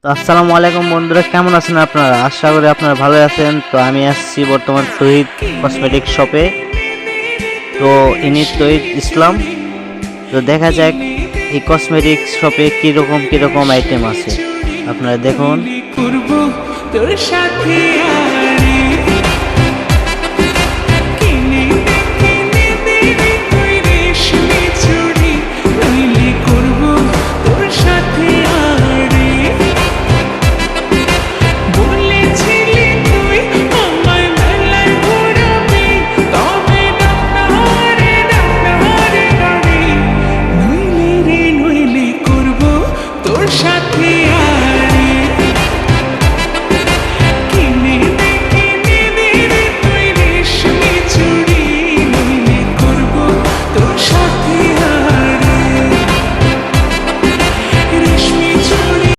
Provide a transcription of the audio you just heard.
তো আসসালামু আলাইকুম বন্ধুরা, কেমন আছেন আপনারা? আশা করি আপনারা ভালো আছেন। তো আমি আসছি বর্তমান তহিদ কসমেটিক শপে। তো ইনি তহিদ ইসলাম। তো দেখা যাক এই কসমেটিক শপে কিরকম কিরকম আইটেম আছে, আপনারা দেখুন। তোর সাথে